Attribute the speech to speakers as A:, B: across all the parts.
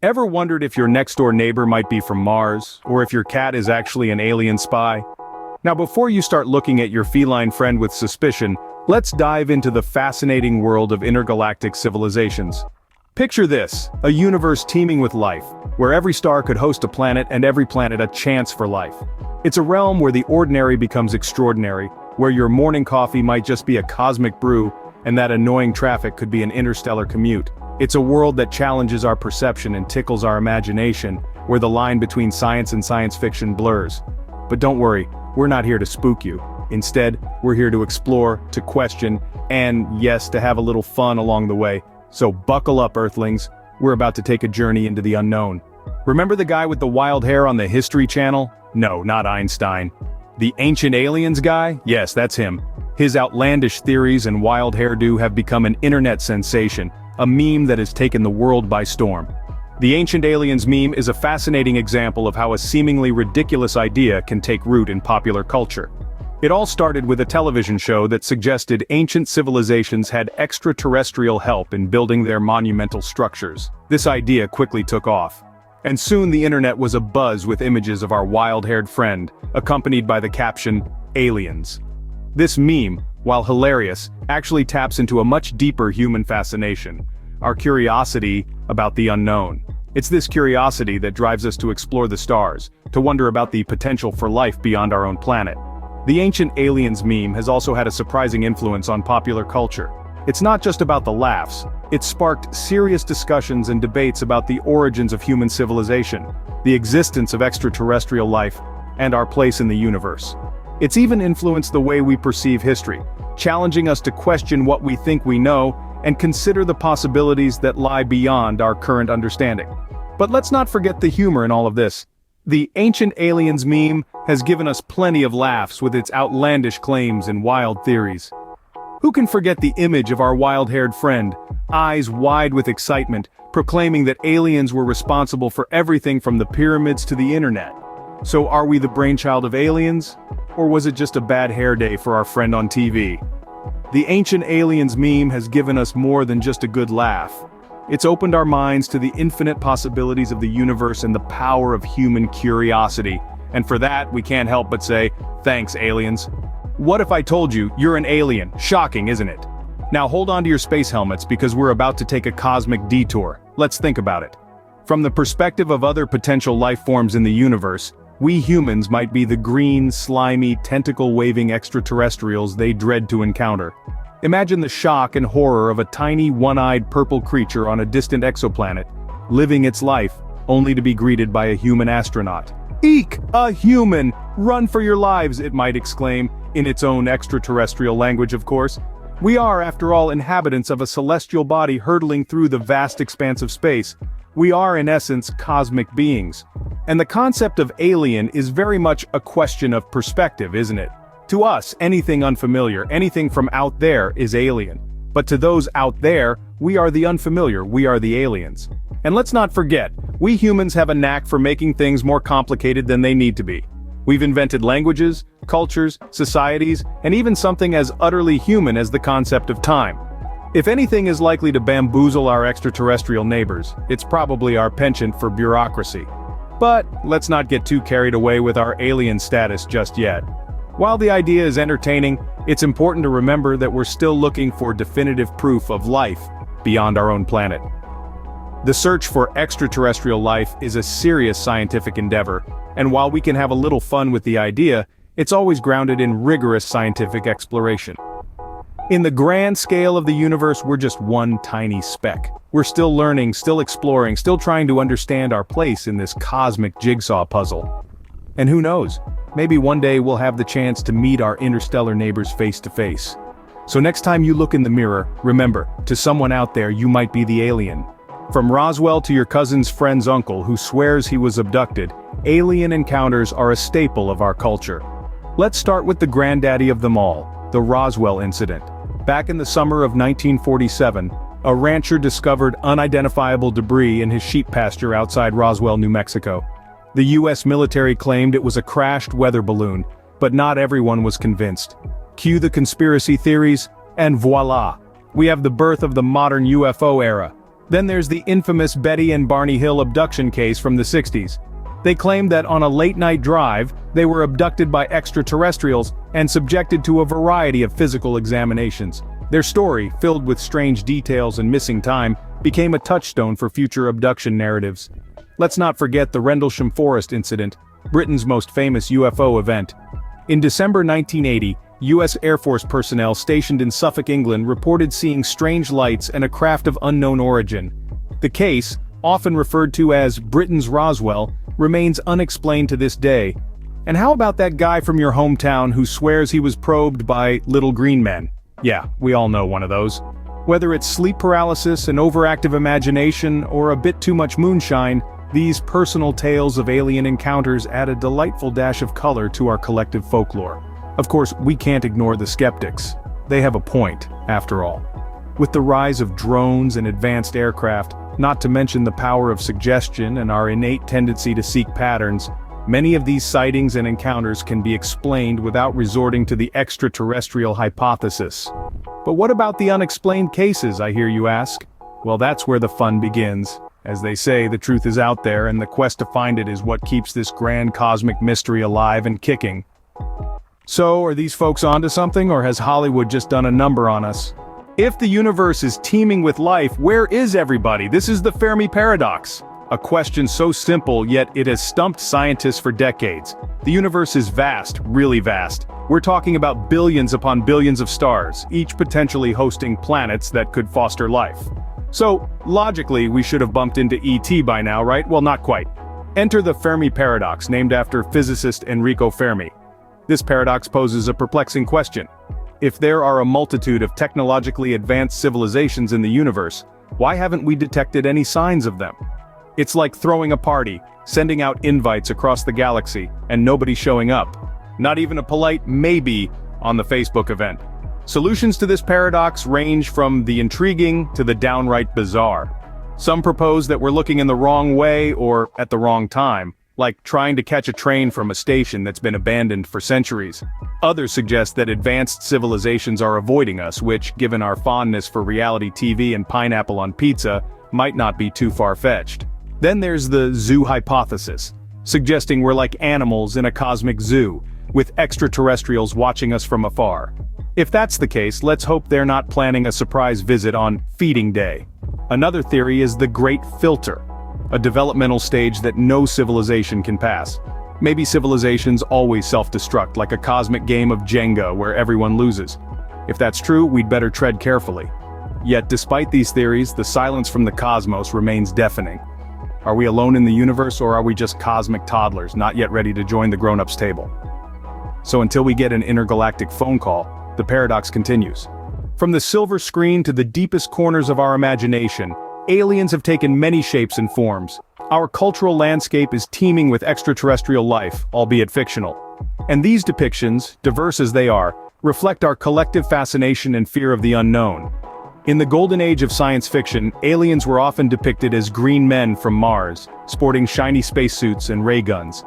A: Ever wondered if your next-door neighbor might be from Mars, or if your cat is actually an alien spy? Now before you start looking at your feline friend with suspicion, let's dive into the fascinating world of intergalactic civilizations. Picture this, a universe teeming with life, where every star could host a planet and every planet a chance for life. It's a realm where the ordinary becomes extraordinary, where your morning coffee might just be a cosmic brew, and that annoying traffic could be an interstellar commute. It's a world that challenges our perception and tickles our imagination, where the line between science and science fiction blurs. But don't worry, we're not here to spook you. Instead, we're here to explore, to question, and yes, to have a little fun along the way. So buckle up, Earthlings. We're about to take a journey into the unknown. Remember the guy with the wild hair on the History Channel? No, not Einstein. The Ancient Aliens guy? Yes, that's him. His outlandish theories and wild hairdo have become an internet sensation, a meme that has taken the world by storm. The Ancient Aliens meme is a fascinating example of how a seemingly ridiculous idea can take root in popular culture. It all started with a television show that suggested ancient civilizations had extraterrestrial help in building their monumental structures. This idea quickly took off. And soon the internet was abuzz with images of our wild-haired friend, accompanied by the caption, "Aliens." This meme, while hilarious, actually taps into a much deeper human fascination, our curiosity about the unknown. It's this curiosity that drives us to explore the stars, to wonder about the potential for life beyond our own planet. The Ancient Aliens meme has also had a surprising influence on popular culture. It's not just about the laughs, it sparked serious discussions and debates about the origins of human civilization, the existence of extraterrestrial life, and our place in the universe. It's even influenced the way we perceive history, challenging us to question what we think we know and consider the possibilities that lie beyond our current understanding. But let's not forget the humor in all of this. The Ancient Aliens meme has given us plenty of laughs with its outlandish claims and wild theories. Who can forget the image of our wild-haired friend, eyes wide with excitement, proclaiming that aliens were responsible for everything from the pyramids to the internet? So are we the brainchild of aliens? Or was it just a bad hair day for our friend on TV? The Ancient Aliens meme has given us more than just a good laugh. It's opened our minds to the infinite possibilities of the universe and the power of human curiosity. And for that, we can't help but say, thanks, aliens. What if I told you you're an alien? Shocking, isn't it? Now hold on to your space helmets because we're about to take a cosmic detour. Let's think about it. From the perspective of other potential life forms in the universe, we humans might be the green, slimy, tentacle-waving extraterrestrials they dread to encounter. Imagine the shock and horror of a tiny, one-eyed purple creature on a distant exoplanet, living its life, only to be greeted by a human astronaut. "Eek! A human! Run for your lives!" it might exclaim, in its own extraterrestrial language of course. We are, after all, inhabitants of a celestial body hurtling through the vast expanse of space. We are, in essence, cosmic beings. And the concept of alien is very much a question of perspective, isn't it? To us, anything unfamiliar, anything from out there is alien. But to those out there, we are the unfamiliar, we are the aliens. And let's not forget, we humans have a knack for making things more complicated than they need to be. We've invented languages, cultures, societies, and even something as utterly human as the concept of time. If anything is likely to bamboozle our extraterrestrial neighbors, it's probably our penchant for bureaucracy. But let's not get too carried away with our alien status just yet. While the idea is entertaining, it's important to remember that we're still looking for definitive proof of life beyond our own planet. The search for extraterrestrial life is a serious scientific endeavor, and while we can have a little fun with the idea, it's always grounded in rigorous scientific exploration. In the grand scale of the universe, we're just one tiny speck. We're still learning, still exploring, still trying to understand our place in this cosmic jigsaw puzzle. And who knows, maybe one day we'll have the chance to meet our interstellar neighbors face to face. So next time you look in the mirror, remember, to someone out there you might be the alien. From Roswell to your cousin's friend's uncle who swears he was abducted, alien encounters are a staple of our culture. Let's start with the granddaddy of them all, the Roswell incident. Back in the summer of 1947, a rancher discovered unidentifiable debris in his sheep pasture outside Roswell, New Mexico. The US military claimed it was a crashed weather balloon, but not everyone was convinced. Cue the conspiracy theories, and voila! We have the birth of the modern UFO era. Then there's the infamous Betty and Barney Hill abduction case from the 60s. They claimed that on a late-night drive, they were abducted by extraterrestrials and subjected to a variety of physical examinations. Their story, filled with strange details and missing time, became a touchstone for future abduction narratives. Let's not forget the Rendlesham Forest incident, Britain's most famous UFO event. In December 1980, U.S. Air Force personnel stationed in Suffolk, England reported seeing strange lights and a craft of unknown origin. The case, often referred to as Britain's Roswell, remains unexplained to this day. And how about that guy from your hometown who swears he was probed by little green men? Yeah, we all know one of those. Whether it's sleep paralysis, an overactive imagination, or a bit too much moonshine, these personal tales of alien encounters add a delightful dash of color to our collective folklore. Of course, we can't ignore the skeptics. They have a point, after all. With the rise of drones and advanced aircraft, not to mention the power of suggestion and our innate tendency to seek patterns, many of these sightings and encounters can be explained without resorting to the extraterrestrial hypothesis. But what about the unexplained cases, I hear you ask? Well, that's where the fun begins. As they say, the truth is out there, and the quest to find it is what keeps this grand cosmic mystery alive and kicking. So, are these folks onto something, or has Hollywood just done a number on us? If the universe is teeming with life, where is everybody? This is the Fermi paradox. A question so simple, yet it has stumped scientists for decades. The universe is vast, really vast. We're talking about billions upon billions of stars, each potentially hosting planets that could foster life. So, logically, we should have bumped into ET by now, right? Well, not quite. Enter the Fermi paradox, named after physicist Enrico Fermi. This paradox poses a perplexing question. If there are a multitude of technologically advanced civilizations in the universe, why haven't we detected any signs of them? It's like throwing a party, sending out invites across the galaxy, and nobody showing up. Not even a polite maybe on the Facebook event. Solutions to this paradox range from the intriguing to the downright bizarre. Some propose that we're looking in the wrong way or at the wrong time, like trying to catch a train from a station that's been abandoned for centuries. Others suggest that advanced civilizations are avoiding us, which, given our fondness for reality TV and pineapple on pizza, might not be too far-fetched. Then there's the zoo hypothesis, suggesting we're like animals in a cosmic zoo, with extraterrestrials watching us from afar. If that's the case, let's hope they're not planning a surprise visit on feeding day. Another theory is the Great Filter, a developmental stage that no civilization can pass. Maybe civilizations always self-destruct, like a cosmic game of Jenga where everyone loses. If that's true, we'd better tread carefully. Yet despite these theories, the silence from the cosmos remains deafening. Are we alone in the universe, or are we just cosmic toddlers, not yet ready to join the grown-ups table? So until we get an intergalactic phone call, the paradox continues. From the silver screen to the deepest corners of our imagination, aliens have taken many shapes and forms. Our cultural landscape is teeming with extraterrestrial life, albeit fictional. And these depictions, diverse as they are, reflect our collective fascination and fear of the unknown. In the golden age of science fiction, aliens were often depicted as green men from Mars, sporting shiny spacesuits and ray guns.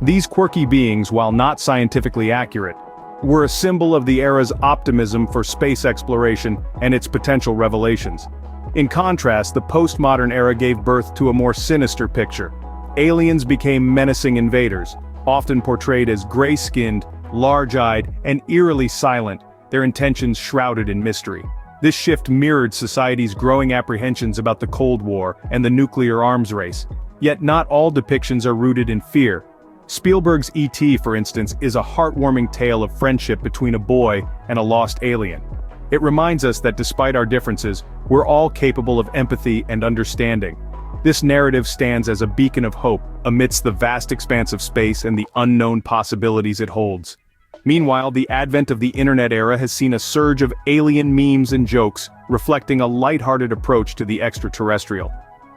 A: These quirky beings, while not scientifically accurate, were a symbol of the era's optimism for space exploration and its potential revelations. In contrast, the postmodern era gave birth to a more sinister picture. Aliens became menacing invaders, often portrayed as gray-skinned, large-eyed, and eerily silent, their intentions shrouded in mystery. This shift mirrored society's growing apprehensions about the Cold War and the nuclear arms race. Yet not all depictions are rooted in fear. Spielberg's E.T., for instance, is a heartwarming tale of friendship between a boy and a lost alien. It reminds us that despite our differences, we're all capable of empathy and understanding. This narrative stands as a beacon of hope amidst the vast expanse of space and the unknown possibilities it holds. Meanwhile, the advent of the internet era has seen a surge of alien memes and jokes, reflecting a lighthearted approach to the extraterrestrial.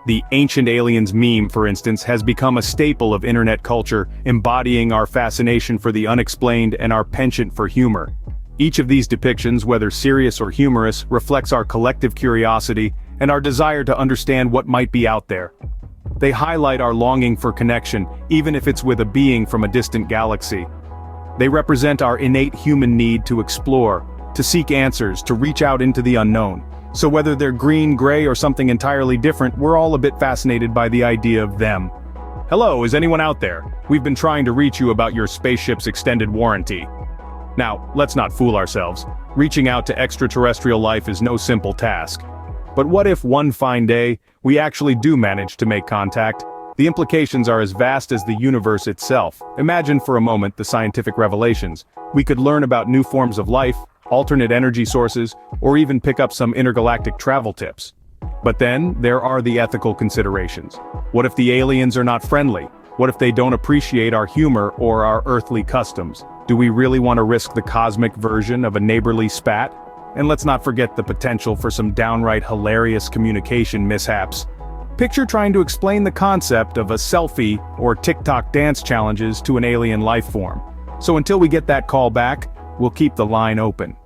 A: The Ancient Aliens meme, for instance, has become a staple of internet culture, embodying our fascination for the unexplained and our penchant for humor. Each of these depictions, whether serious or humorous, reflects our collective curiosity and our desire to understand what might be out there. They highlight our longing for connection, even if it's with a being from a distant galaxy. They represent our innate human need to explore, to seek answers, to reach out into the unknown. So whether they're green, gray, or something entirely different, we're all a bit fascinated by the idea of them. Hello, is anyone out there? We've been trying to reach you about your spaceship's extended warranty. Now, let's not fool ourselves. Reaching out to extraterrestrial life is no simple task. But what if one fine day, we actually do manage to make contact? The implications are as vast as the universe itself. Imagine for a moment the scientific revelations. We could learn about new forms of life, alternate energy sources, or even pick up some intergalactic travel tips. But then, there are the ethical considerations. What if the aliens are not friendly? What if they don't appreciate our humor or our earthly customs? Do we really want to risk the cosmic version of a neighborly spat? And let's not forget the potential for some downright hilarious communication mishaps. Picture trying to explain the concept of a selfie or TikTok dance challenges to an alien life form. So until we get that call back, we'll keep the line open.